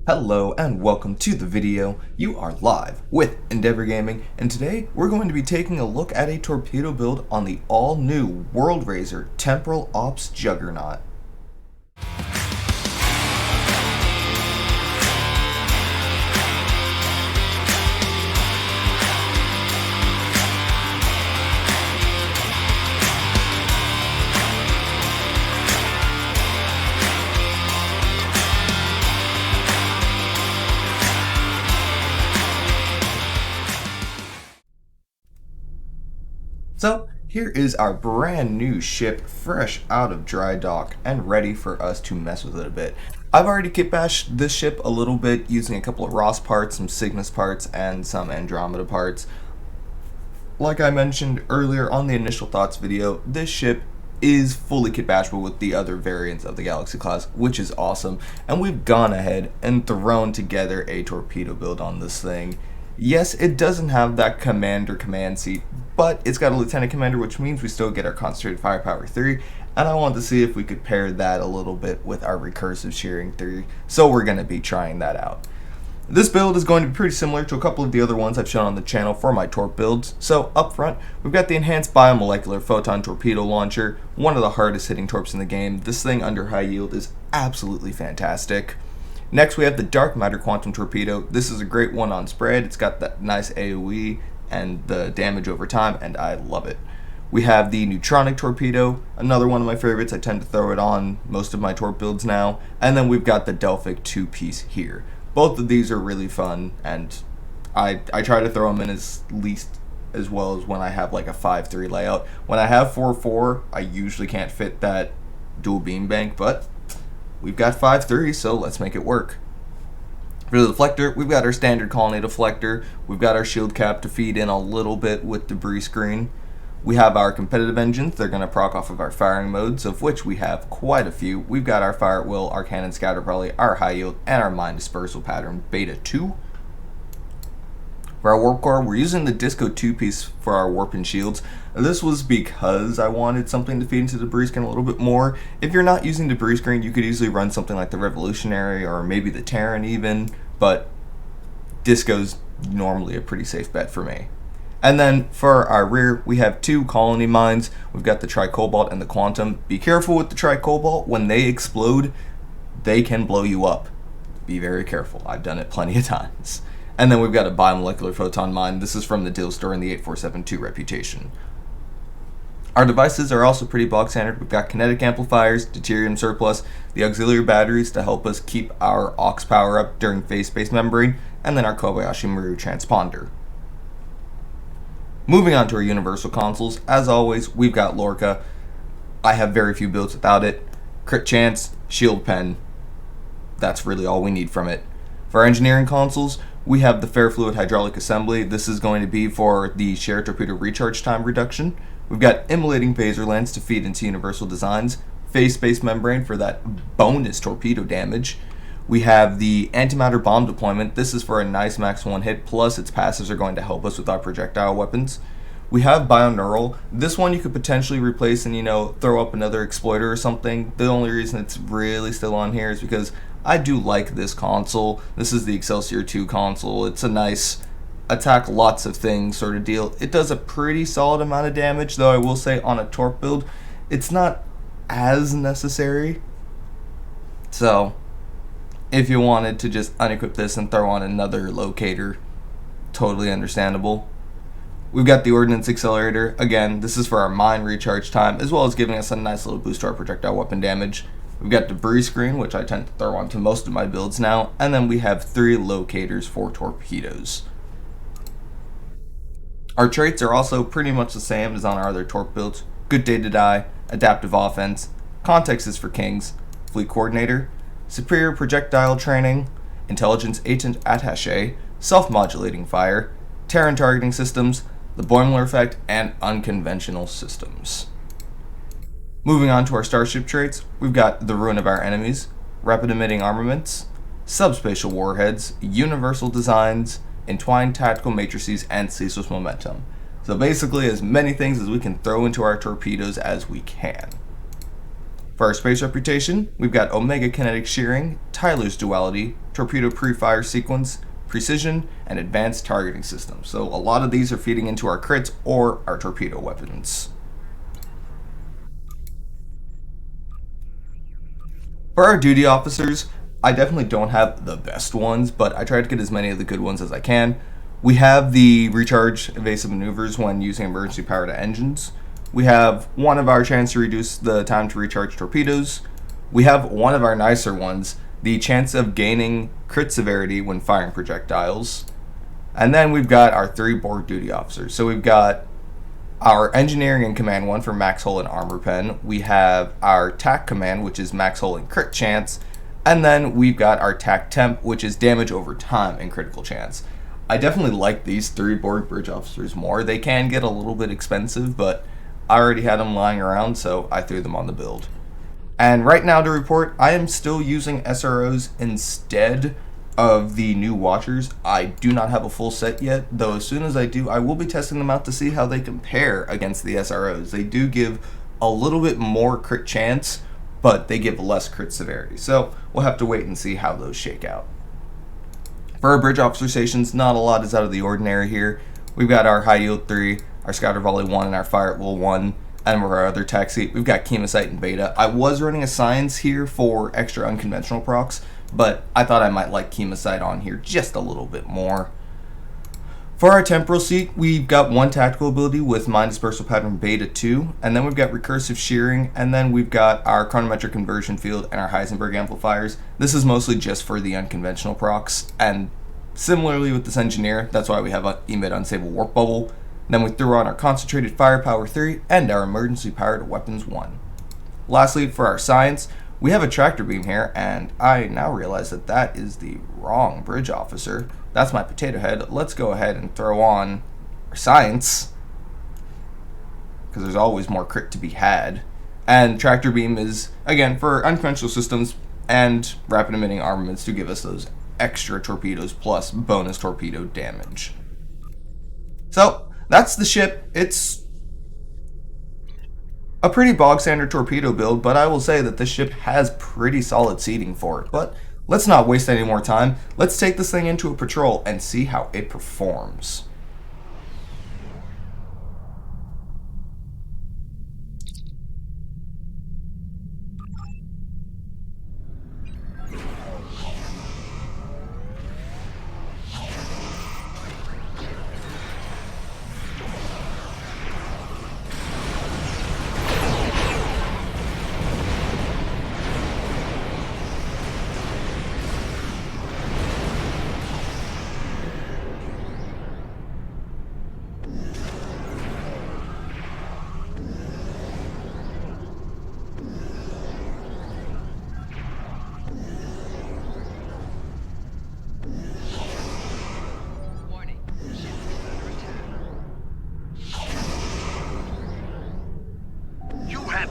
Hello and welcome to the video. You are live with Endeavor Gaming, and today we're going to be taking a look at a torpedo build on the all-new World Razer Temporal Ops Juggernaut. So here is our brand new ship, fresh out of dry dock and ready for us to mess with it a bit. I've already kit bashed this ship a little bit using a couple of Ross parts, some Cygnus parts, and some Andromeda parts. Like I mentioned earlier on the initial thoughts video, this ship is fully kit bashable with the other variants of the Galaxy class, which is awesome, and we've gone ahead and thrown together a torpedo build on this thing. Yes, it doesn't have that commander command seat, but it's got a lieutenant commander, which means we still get our concentrated firepower 3, and I wanted to see if we could pair that a little bit with our recursive shearing 3, so we're going to be trying that out. This build is going to be pretty similar to a couple of the other ones I've shown on the channel for my torp builds. So up front, we've got the enhanced biomolecular photon torpedo launcher, one of the hardest hitting torps in the game. This thing under high yield is absolutely fantastic. Next we have the dark matter quantum torpedo. This is a great one on spread. It's got that nice AoE and the damage over time, and I love it. We have the neutronic torpedo, another one of my favorites. I tend to throw it on most of my torp builds now. And then we've got the Delphic 2-piece here. Both of these are really fun, and I try to throw them in as least as well as when I have like a 5-3 layout. When I have 4-4, I usually can't fit that dual beam bank, but we've got 5-3, so let's make it work. For the deflector, we've got our standard colony deflector. We've got our shield cap to feed in a little bit with debris screen. We have our competitive engines. They're going to proc off of our firing modes, of which we have quite a few. We've got our fire at will, our cannon scatter probably, our high yield, and our mine dispersal pattern beta 2. For our warp core, we're using the Disco 2-piece for our warp and shields. This was because I wanted something to feed into the debris screen a little bit more. If you're not using debris screen, you could easily run something like the Revolutionary or maybe the Terran even, but Disco's normally a pretty safe bet for me. And then for our rear, we have two colony mines. We've got the Tricobalt and the Quantum. Be careful with the Tricobalt. When they explode, they can blow you up. Be very careful. I've done it plenty of times. And then we've got a biomolecular photon mine. This is from the Deal Store in the 8472 Reputation. Our devices are also pretty bog standard. We've got kinetic amplifiers, deuterium surplus, the auxiliary batteries to help us keep our aux power up during phase-space membrane, and then our Kobayashi Maru transponder. Moving on to our universal consoles, as always, we've got Lorca. I have very few builds without it. Crit chance, shield pen. That's really all we need from it. For our engineering consoles, we have the Fairfluid hydraulic assembly. This is going to be for the shared torpedo recharge time reduction. We've got immolating phaser lens to feed into universal designs. Phase space membrane for that bonus torpedo damage. We have the antimatter bomb deployment. This is for a nice max 1 hit, plus its passives are going to help us with our projectile weapons. We have Bioneural. This one you could potentially replace and, throw up another exploiter or something. The only reason it's really still on here is because I do like this console. This is the Excelsior 2 console. It's a nice attack lots of things sort of deal. It does a pretty solid amount of damage, though I will say on a torp build, it's not as necessary. So if you wanted to just unequip this and throw on another locator, totally understandable. We've got the Ordnance Accelerator. Again, this is for our mine recharge time, as well as giving us a nice little boost to our projectile weapon damage. We've got Debris Screen, which I tend to throw onto most of my builds now, and then we have 3 locators for torpedoes. Our traits are also pretty much the same as on our other torp builds. Good day to die, adaptive offense, context is for kings, fleet coordinator, superior projectile training, intelligence agent attaché, self-modulating fire, Terran targeting systems, the Boimler effect, and unconventional systems. Moving on to our starship traits, we've got the ruin of our enemies, rapid emitting armaments, subspatial warheads, universal designs, entwined tactical matrices, and ceaseless momentum. So basically as many things as we can throw into our torpedoes as we can. For our space reputation, we've got Omega Kinetic Shearing, Tyler's Duality, Torpedo Pre-Fire Sequence, Precision, and Advanced Targeting System. So a lot of these are feeding into our crits or our torpedo weapons. For our duty officers, I definitely don't have the best ones, but I try to get as many of the good ones as I can. We have the recharge evasive maneuvers when using emergency power to engines. We have one of our chance to reduce the time to recharge torpedoes. We have one of our nicer ones, the chance of gaining crit severity when firing projectiles. And then we've got our 3 Borg duty officers. So we've got our engineering and command one for max hull and armor pen. We have our tac command, which is max hull and crit chance. And then we've got our tac temp, which is damage over time and critical chance. I definitely like these 3 Borg bridge officers more. They can get a little bit expensive, but I already had them lying around, so I threw them on the build. And right now to report, I am still using SROs instead of the new Watchers. I do not have a full set yet, though as soon as I do, I will be testing them out to see how they compare against the SROs. They do give a little bit more crit chance, but they give less crit severity. So we'll have to wait and see how those shake out. For our bridge officer stations, not a lot is out of the ordinary here. We've got our high yield 3, our scatter volley 1, and our fire at will 1. And for our other taxi, we've got Chemosite and Beta. I was running a Science here for extra unconventional procs, but I thought I might like Chemosite on here just a little bit more. For our temporal seat, we've got one tactical ability with Mind Dispersal Pattern Beta 2, and then we've got Recursive Shearing, and then we've got our Chronometric Conversion Field and our Heisenberg Amplifiers. This is mostly just for the unconventional procs, and similarly with this Engineer, that's why we have a Emit Unstable Warp Bubble. Then we threw on our Concentrated Firepower 3 and our Emergency Power to Weapons 1. Lastly, for our Science, we have a Tractor Beam here, and I now realize that that is the wrong bridge officer. That's my Potato Head. Let's go ahead and throw on our Science, because there's always more crit to be had. And Tractor Beam is, again, for unconventional systems and rapid emitting armaments to give us those extra torpedoes plus bonus torpedo damage. So that's the ship. It's a pretty bog standard torpedo build, but I will say that this ship has pretty solid seating for it. But let's not waste any more time. Let's take this thing into a patrol and see how it performs.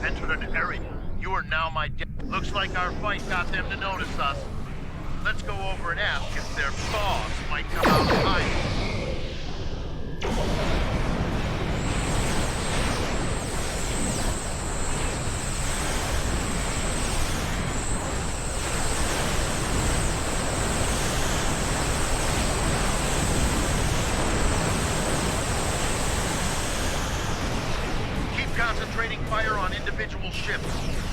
Entered an area. You are now my Looks like our fight got them to notice us. Let's go over and ask if their boss might come out and hide. Concentrating fire on individual ships.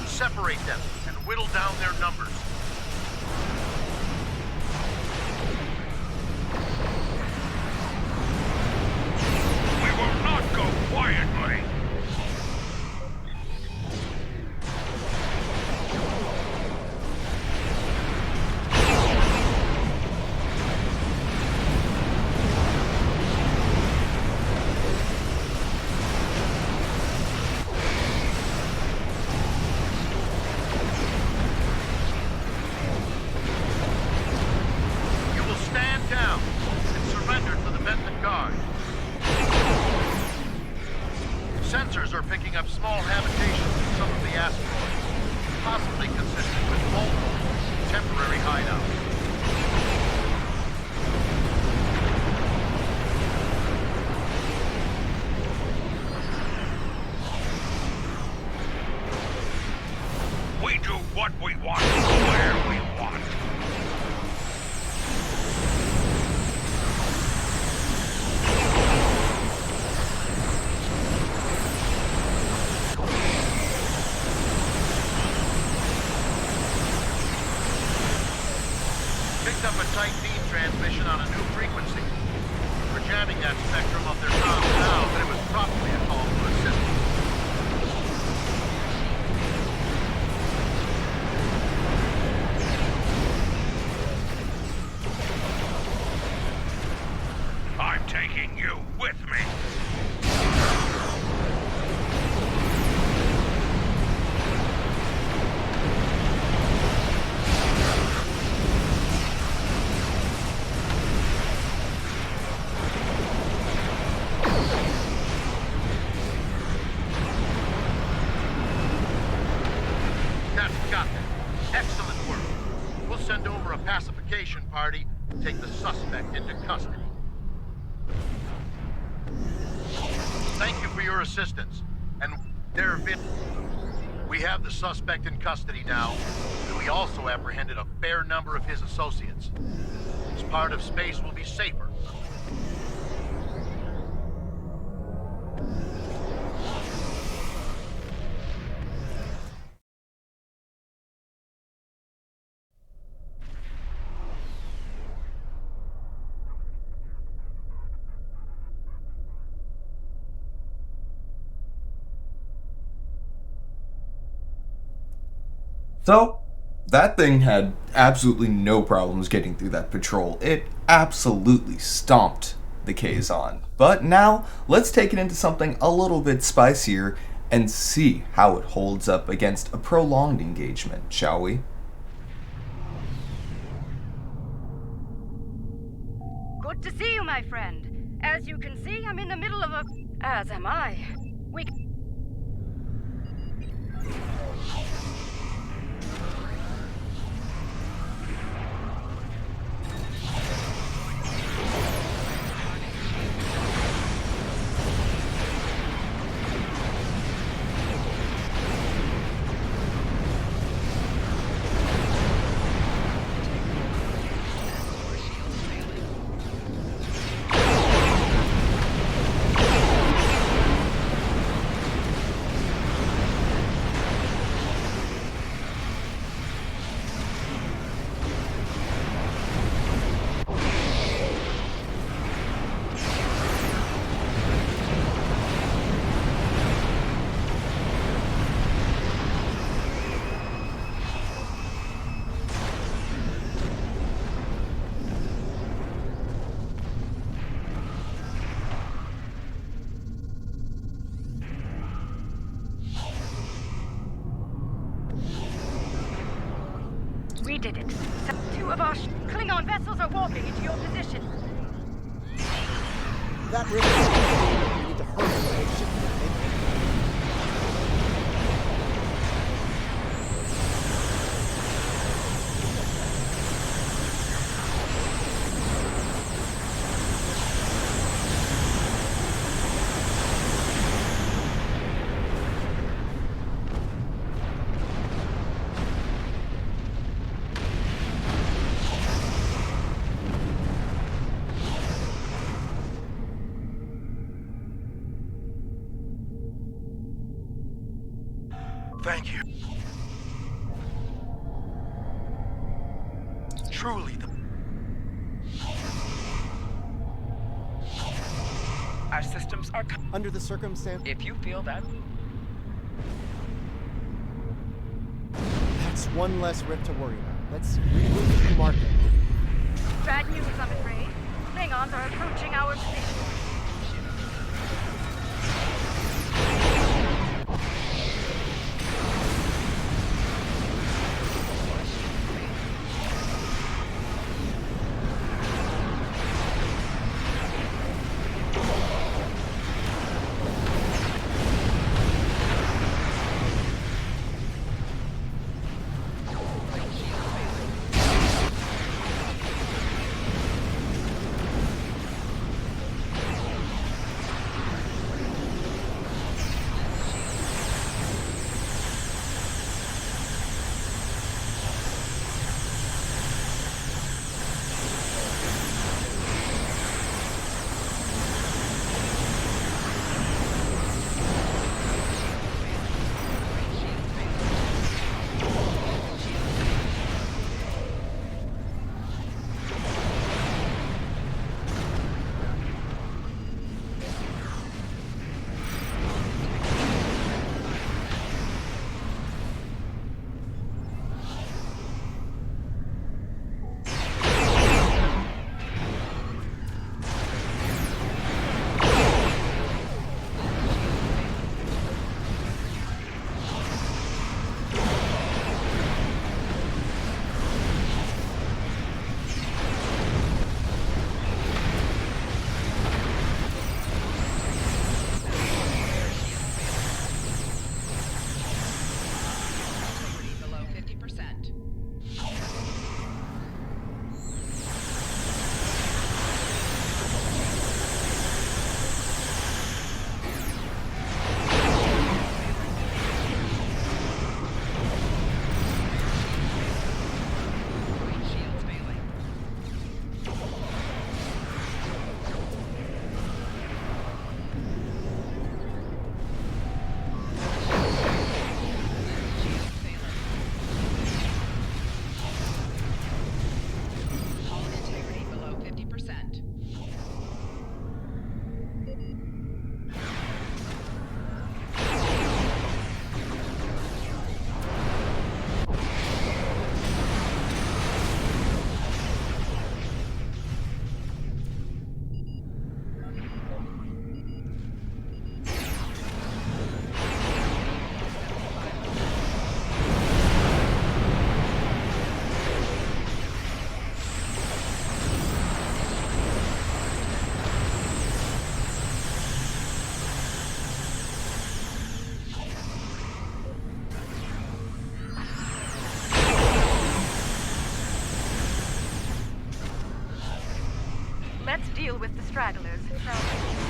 Separate them and whittle down their numbers. We will not go quietly. Sensors are picking up small habitations in some of the asteroids, possibly consistent with multiple temporary hideouts. Picked up a tight beam transmission on a new frequency. We're jamming that spectrum of their comms now, but it was probably a call for assistance. I'm taking you with me. That's got them. Excellent work. We'll send over a pacification party to take the suspect into custody. Thank you for your assistance. And there have been... We have the suspect in custody now, and we also apprehended a fair number of his associates. This part of space will be safer. So, that thing had absolutely no problems getting through that patrol. It absolutely stomped the Kazon. But now, let's take it into something a little bit spicier and see how it holds up against a prolonged engagement, shall we? Good to see you, my friend. As you can see, I'm in the middle of a... As am I. We... We did it. Two of our Klingon vessels are warping into your position. That really... We need to hurry. It should be Thank you. Truly the... Our systems are... under the circumstance. If you feel that... That's one less rift to worry about. Let's reroute the market. Bad news, I'm afraid. Klingons are approaching our position. Let's deal with the stragglers, shall we?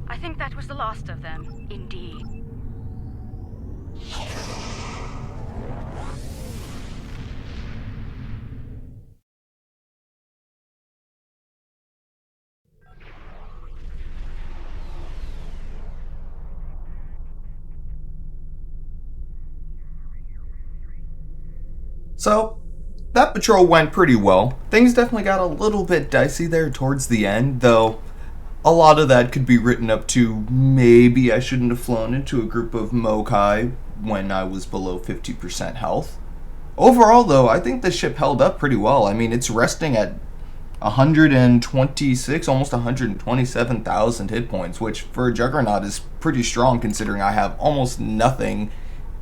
I think that was the last of them, indeed. So, that patrol went pretty well. Things definitely got a little bit dicey there towards the end, though a lot of that could be written up to maybe I shouldn't have flown into a group of Mokai when I was below 50% health. Overall, though, I think the ship held up pretty well. I mean, it's resting at 126, almost 127,000 hit points, which for a Juggernaut is pretty strong considering I have almost nothing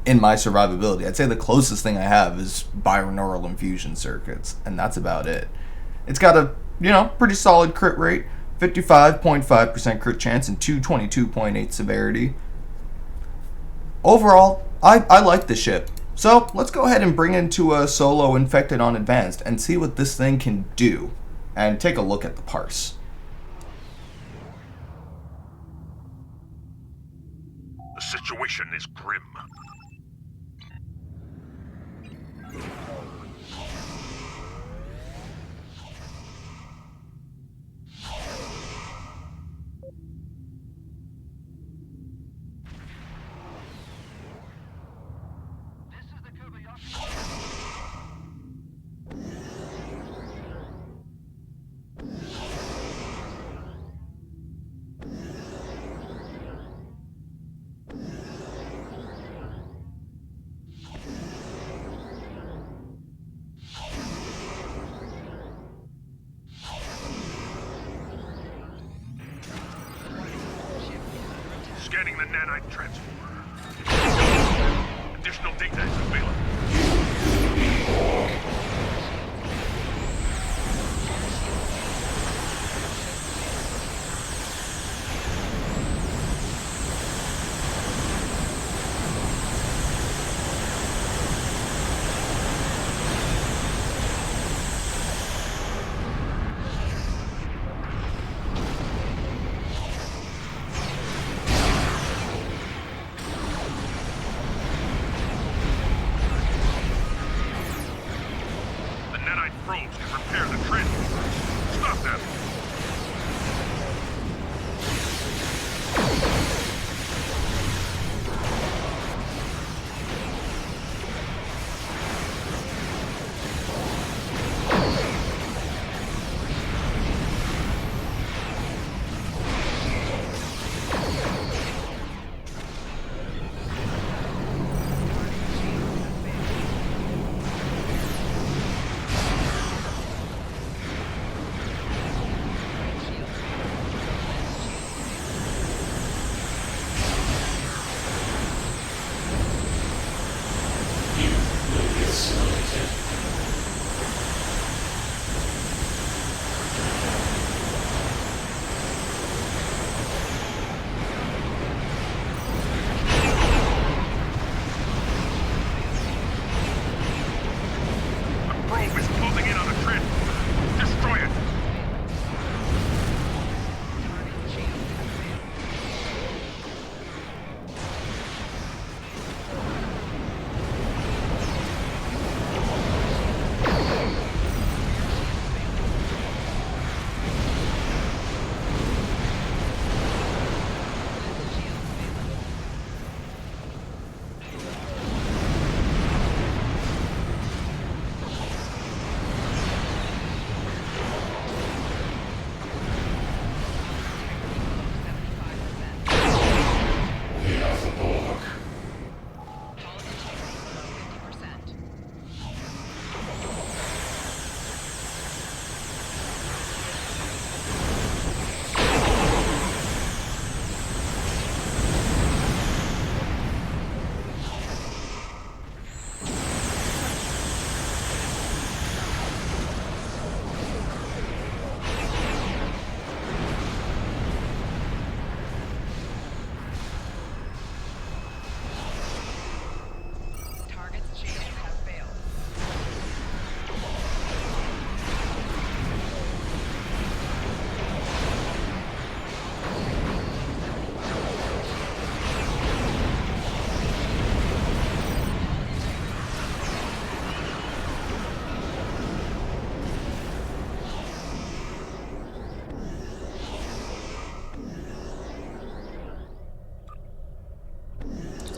in my survivability. I'd say the closest thing I have is binaural infusion circuits, and that's about it. It's got a, pretty solid crit rate, 55.5% crit chance and 222.8 severity. Overall, I like the ship. So let's go ahead and bring into a solo infected on advanced and see what this thing can do, and take a look at the parse. The situation is grim. Scanning the nanite transformer. Additional data is available.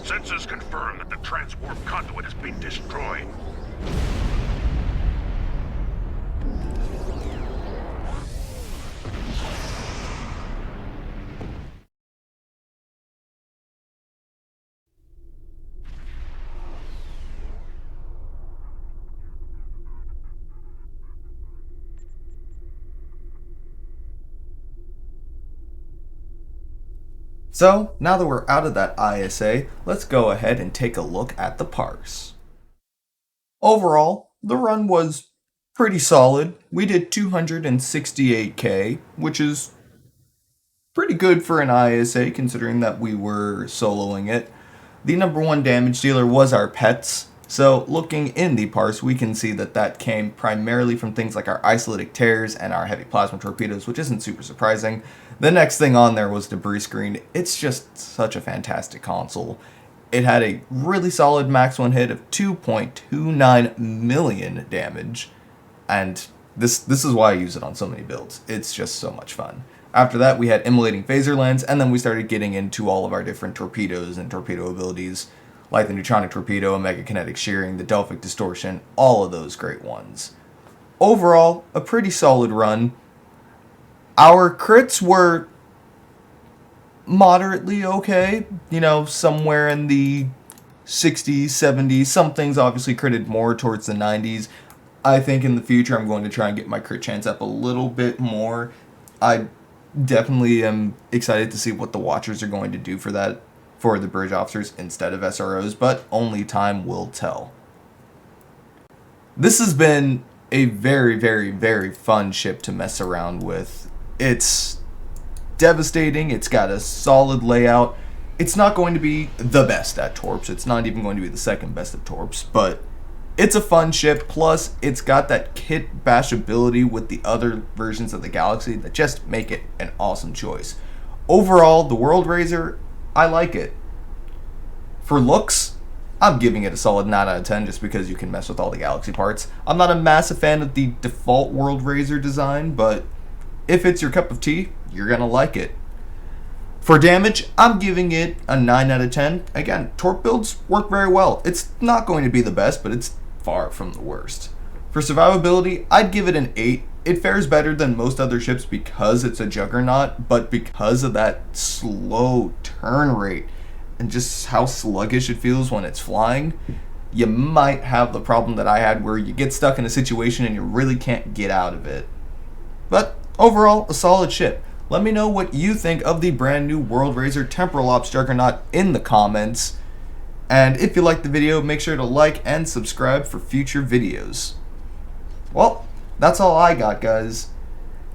Sensors confirm that the transwarp conduit has been destroyed. So, now that we're out of that ISA, let's go ahead and take a look at the parse. Overall, the run was pretty solid. We did 268k, which is pretty good for an ISA considering that we were soloing it. The number one damage dealer was our pets. So looking in the parse, we can see that that came primarily from things like our isolytic tears and our heavy plasma torpedoes, which isn't super surprising. The next thing on there was debris screen. It's just such a fantastic console. It had a really solid max one hit of 2.29 million damage, and this is why I use it on so many builds. It's just so much fun. After that, we had immolating phaser lens, and then we started getting into all of our different torpedoes and torpedo abilities, like the neutronic torpedo, omega kinetic shearing, the Delphic distortion, all of those great ones. Overall, a pretty solid run. Our crits were moderately okay, you know, somewhere in the 60s, 70s. Some things obviously critted more towards the 90s. I think in the future I'm going to try and get my crit chance up a little bit more. I definitely am excited to see what the Watchers are going to do for that, for the bridge officers instead of SROs, but only time will tell. This has been a very, very, very fun ship to mess around with. It's devastating, it's got a solid layout. It's not going to be the best at torps, it's not even going to be the second best at torps, but it's a fun ship, plus it's got that kit bashability with the other versions of the Galaxy that just make it an awesome choice. Overall, the World Razer, I like it. For looks, I'm giving it a solid 9 out of 10 just because you can mess with all the Galaxy parts. I'm not a massive fan of the default World Razer design, but if it's your cup of tea, you're gonna like it. For damage, I'm giving it a 9 out of 10. Again, torp builds work very well. It's not going to be the best, but it's far from the worst. For survivability, I'd give it an 8. It fares better than most other ships because it's a Juggernaut, but because of that slow turn rate and just how sluggish it feels when it's flying, you might have the problem that I had where you get stuck in a situation and you really can't get out of it. But overall, a solid ship. Let me know what you think of the brand new World Razer Temporal Ops Juggernaut in the comments. And if you liked the video, make sure to like and subscribe for future videos. Well, that's all I got, guys.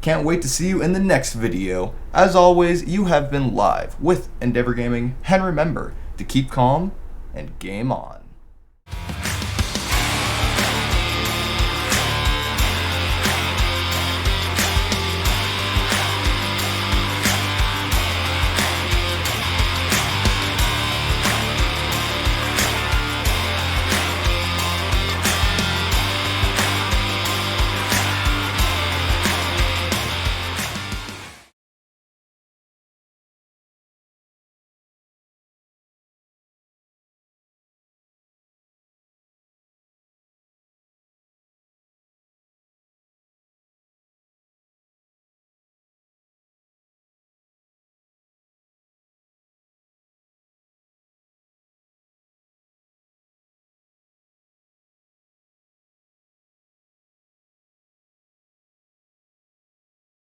Can't wait to see you in the next video. As always, you have been live with Endeavor Gaming, and remember to keep calm and game on.